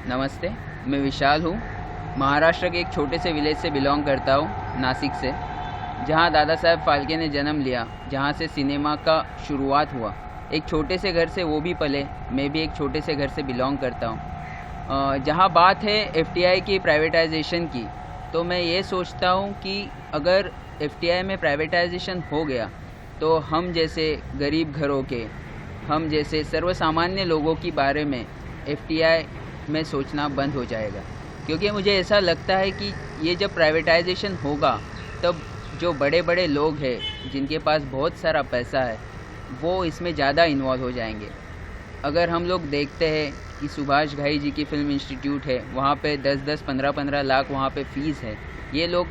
नमस्ते, मैं विशाल हूँ। महाराष्ट्र के एक छोटे से विलेज से बिलोंग करता हूँ, नासिक से, जहाँ दादा साहब फाल्के ने जन्म लिया, जहाँ से सिनेमा का शुरुआत हुआ। एक छोटे से घर से वो भी पले, मैं भी एक छोटे से घर से बिलोंग करता हूँ। जहाँ बात है एफटीआई की प्राइवेटाइजेशन की, तो मैं ये सोचता हूँ कि अगर एफटीआई में प्राइवेटाइजेशन हो गया तो हम जैसे गरीब घरों के, हम जैसे सर्वसामान्य लोगों के बारे में एफटीआई में सोचना बंद हो जाएगा। क्योंकि मुझे ऐसा लगता है कि ये जब प्राइवेटाइजेशन होगा तब जो बड़े बड़े लोग हैं जिनके पास बहुत सारा पैसा है वो इसमें ज़्यादा इन्वॉल्व हो जाएंगे। अगर हम लोग देखते हैं कि सुभाष घाई जी की फ़िल्म इंस्टीट्यूट है, वहाँ पे 10-10, 15-15 लाख वहाँ पे फ़ीस है। ये लोग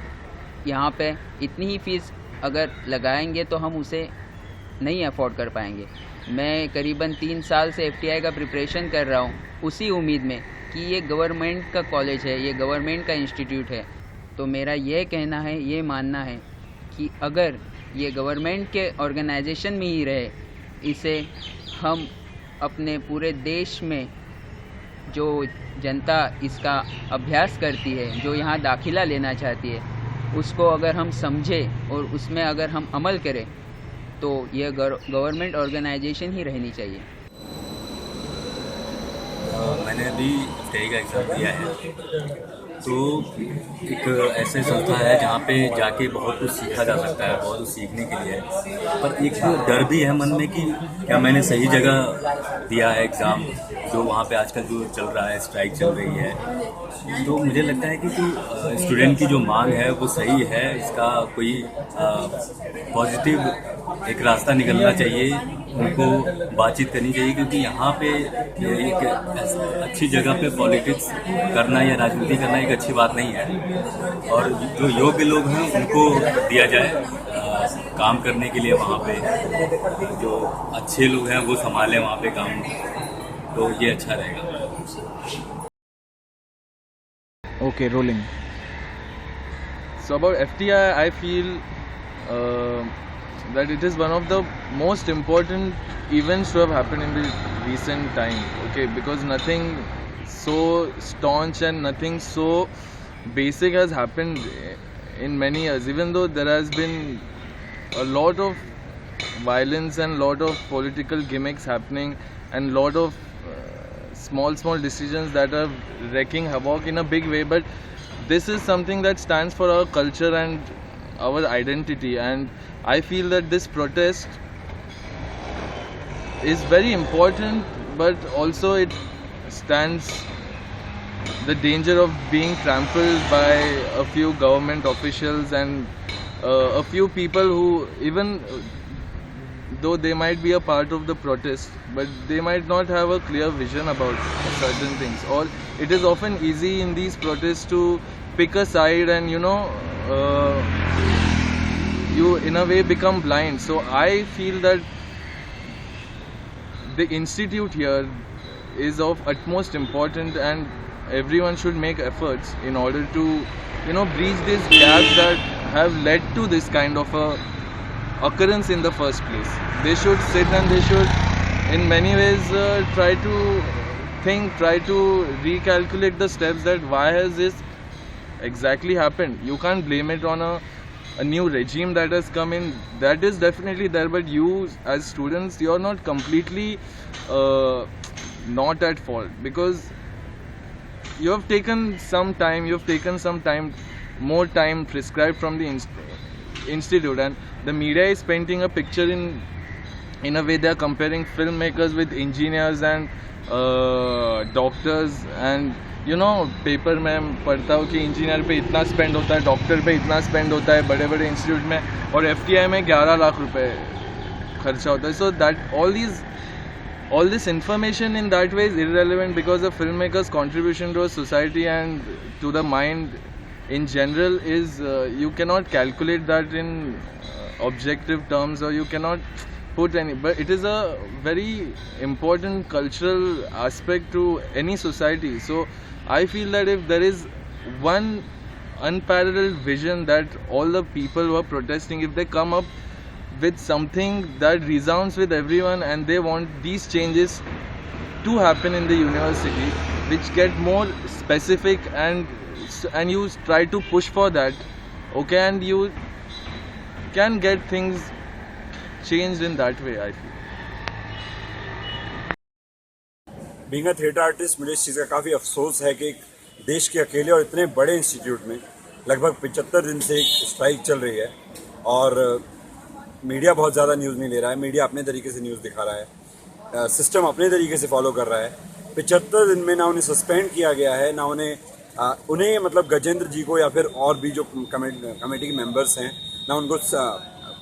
यहाँ पे इतनी ही फ़ीस अगर लगाएंगे तो हम उसे नहीं अफोर्ड कर पाएंगे। मैं करीबन 3 साल से एफटीआई का प्रिपरेशन कर रहा हूँ, उसी उम्मीद में कि ये गवर्नमेंट का कॉलेज है, ये गवर्नमेंट का इंस्टीट्यूट है। तो मेरा ये कहना है, ये मानना है कि अगर ये गवर्नमेंट के ऑर्गेनाइजेशन में ही रहे, इसे हम अपने पूरे देश में जो जनता इसका अभ्यास करती है, जो यहाँ दाखिला लेना चाहती है, उसको अगर हम समझें और उसमें अगर हम अमल करें तो ये गवर्नमेंट ऑर्गेनाइजेशन ही रहनी चाहिए। मैंने अभी एफटीआई का एग्ज़ाम दिया है, तो एक ऐसे संस्था है जहाँ पे जाके बहुत कुछ सीखा जा सकता है, बहुत कुछ सीखने के लिए। पर एक डर भी है मन में कि क्या मैंने सही जगह दिया है एग्ज़ाम, जो वहाँ पे आजकल जो चल रहा है, स्ट्राइक चल रही है। तो मुझे लगता है कि स्टूडेंट की जो मांग है वो सही है, इसका कोई पॉजिटिव एक रास्ता निकलना चाहिए, उनको बातचीत करनी चाहिए। क्योंकि यहाँ पे एक अच्छी जगह पे पॉलिटिक्स करना या राजनीति करना एक अच्छी बात नहीं है, और जो योग्य लोग हैं उनको दिया जाए काम करने के लिए। वहाँ पे जो अच्छे लोग हैं वो संभालें वहाँ पे काम, तो ये अच्छा रहेगा। Okay, rolling. So about FTI, I feel that it is one of the most important events to have happened in the recent time. Okay, because nothing so staunch and nothing so basic has happened in many years. Even though there has been a lot of violence and lot of political gimmicks happening and lot of small decisions that are wreaking havoc in a big way, but this is something that stands for our culture and our identity, and I feel that this protest is very important, but also it stands the danger of being trampled by a few government officials and a few people who, even though they might be a part of the protest, but they might not have a clear vision about certain things. Or it is often easy in these protests to pick a side and you in a way become blind. So I feel that the institute here is of utmost importance, and everyone should make efforts in order to bridge these gaps that have led to this kind of a occurrence in the first place. They should sit and they should in many ways try to think, try to recalculate the steps, that why has this exactly happened. You can't blame it on a new regime that has come in. That is definitely there, but you as students, you're not completely not at fault, because you have taken some time, more time prescribed from the institute, and the media is painting a picture in a way. They are comparing filmmakers with engineers and doctors, and paper में पढ़ता हूँ कि engineer पे इतना spend होता है, doctor पे इतना स्पेंड होता है बड़े बड़े इंस्टीट्यूट में, और एफटीआई में 11 लाख रुपए खर्चा होता है. So that all this information in that way is irrelevant, because a filmmaker's contribution to a society and to the mind in general is you cannot calculate that in objective terms, or you cannot put any, but it is a very important cultural aspect to any society. So I feel that if there is one unparalleled vision that all the people who are protesting, if they come up with something that resounds with everyone and they want these changes to happen in the university, which get more specific, and you try to push for that, okay, and you can get things changed in that way, I feel. Being a theatre artist मुझे इस चीज़ का काफ़ी अफसोस है कि देश के अकेले और इतने बड़े इंस्टीट्यूट में लगभग 75 दिन से एक स्ट्राइक चल रही है और मीडिया बहुत ज़्यादा न्यूज़ नहीं ले रहा है। मीडिया अपने तरीके से न्यूज़ दिखा रहा है, सिस्टम अपने तरीके से फॉलो कर रहा है। 75 दिन में ना उन्हें सस्पेंड किया गया है, ना उन्हें मतलब गजेंद्र जी को या फिर और भी जो कमेटी के मेंबर्स हैं, ना उनको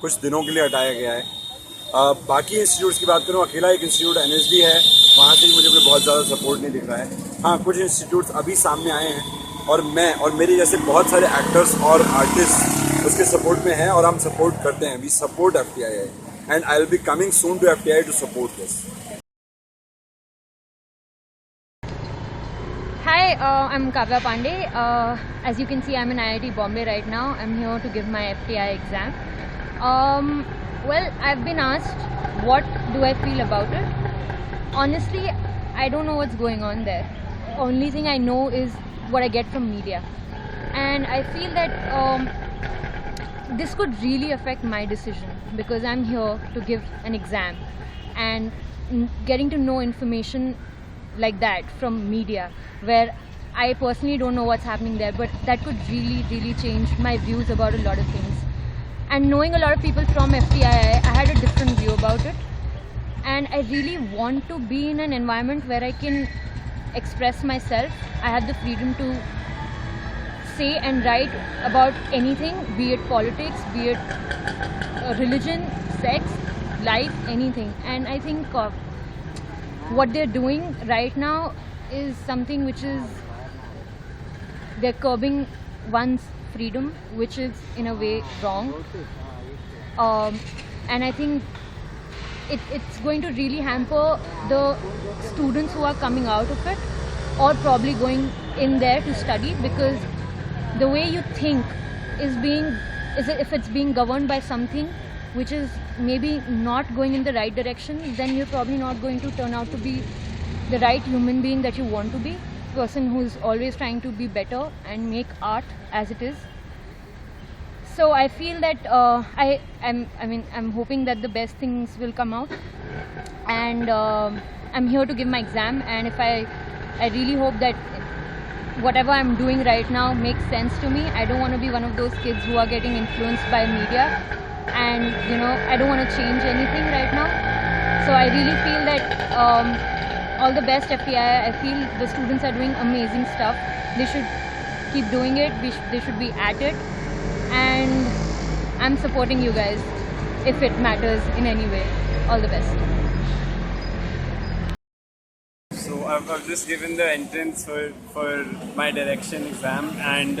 कुछ दिनों के लिए हटाया गया है। बाकी इंस्टीट्यूट्स की बात करूँ, अकेला एक इंस्टीट्यूट NSD है, वहाँ से मुझे कोई बहुत ज़्यादा सपोर्ट नहीं दिख रहा है। हाँ, कुछ इंस्टीट्यूट्स अभी सामने आए हैं और मैं और मेरे जैसे बहुत सारे एक्टर्स और आर्टिस्ट उसके सपोर्ट में हैं और हम सपोर्ट करते हैं। We support FTI and I will be coming soon to FTI to support this. Hi, I'm Kavya Pandey. As you can see, I'm in IIT Bombay right now. I'm here to give my FTI exam. Well, I've been asked what do I feel about it. Honestly, I don't know what's going on there. Only thing I know is what I get from media. And I feel that this could really affect my decision because I'm here to give an exam. And getting to know information like that from media where I personally don't know what's happening there, but that could really change my views about a lot of things. And knowing a lot of people from FTI, I had a different view about it, and I really want to be in an environment where I can express myself. I have the freedom to say and write about anything, be it politics, be it religion, sex, life, anything. And I think what they're doing right now is something which is they're curbing one's freedom, which is in a way wrong. And I think it's going to really hamper the students who are coming out of it or probably going in there to study, because the way you think if it's being governed by something which is maybe not going in the right direction, then you're probably not going to turn out to be the right human being that you want to be. Person who's always trying to be better and make art as it is. So I feel that I'm hoping that the best things will come out, and I'm here to give my exam, and if I really hope that whatever I'm doing right now makes sense to me. I don't want to be one of those kids who are getting influenced by media, and I don't want to change anything right now. So I really feel that all the best FTI. I feel the students are doing amazing stuff. They should keep doing it. They should be at it, and I'm supporting you guys if it matters in any way. All the best. So I've just given the entrance for my direction exam, and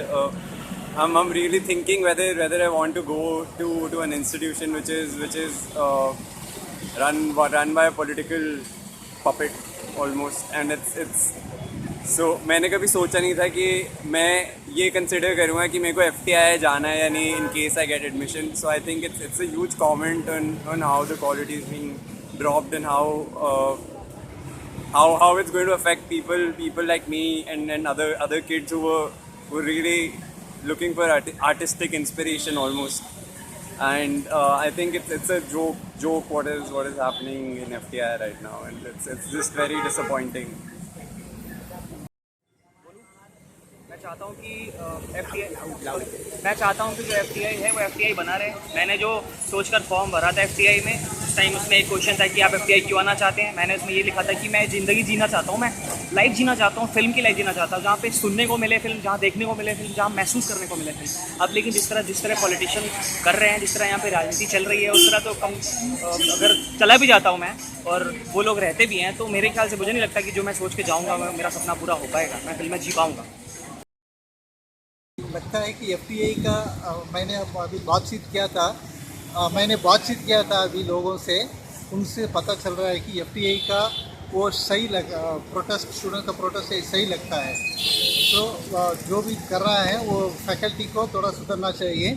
I'm really thinking whether I want to go to an institution which is run by a political puppet almost, and it's so मैंने कभी सोचा नहीं था कि मैं ये consider करूँगा कि मेरे को FTI जाना है या नहीं in case I get admission. So I think it's a huge comment on how the quality is being dropped, and how it's going to affect people like me and other kids who were really looking for artistic inspiration almost. And I think it's a joke what is happening in FTI right now, and it's just very disappointing. मैं चाहता हूँ कि जो FTI है वो FTI बना रहे। मैंने जो सोचकर फॉर्म भरा था FTI में, उस टाइम उसमें एक क्वेश्चन था कि आप FTI क्यों आना चाहते हैं। मैंने उसमें ये लिखा था कि मैं ज़िंदगी जीना चाहता हूँ, मैं लाइफ जीना चाहता हूँ, फिल्म की लाइफ जीना चाहता हूँ, जहाँ पे सुनने को मिले फिल्म, जहाँ देखने को मिले फिल्म, जहाँ महसूस करने को मिले फिल्म। अब लेकिन जिस तरह पॉलिटिशियन कर रहे हैं, जिस तरह यहाँ पे राजनीति चल रही है, उस तरह तो कम अगर चला भी जाता हूँ मैं और वो लोग रहते भी हैं, तो मेरे ख्याल से मुझे नहीं लगता कि जो मैं सोच के जाऊँगा मेरा सपना पूरा हो पाएगा, मैं फिल्में जी पाऊँगा। लगता है कि FTI का मैंने अभी बातचीत किया था अभी लोगों से, उनसे पता चल रहा है कि FTI का वो सही प्रोटेस्ट, स्टूडेंट का प्रोटेस्ट सही लगता है। तो जो भी कर रहा है वो फैकल्टी को थोड़ा सुधरना चाहिए,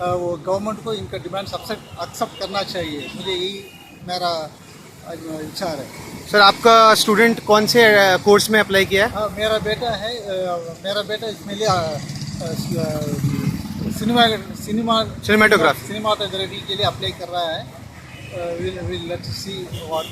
वो गवर्नमेंट को इनका डिमांड्स एक्सेप्ट करना चाहिए। मुझे यही मेरा विचार है। सर आपका स्टूडेंट कौन से कोर्स में अप्लाई किया है? हाँ, मेरा बेटा इसमें लिया सिनेमाटोग्राफी सिनेमाटोग्राफी के लिए अप्लाई कर रहा है. We'll let's see what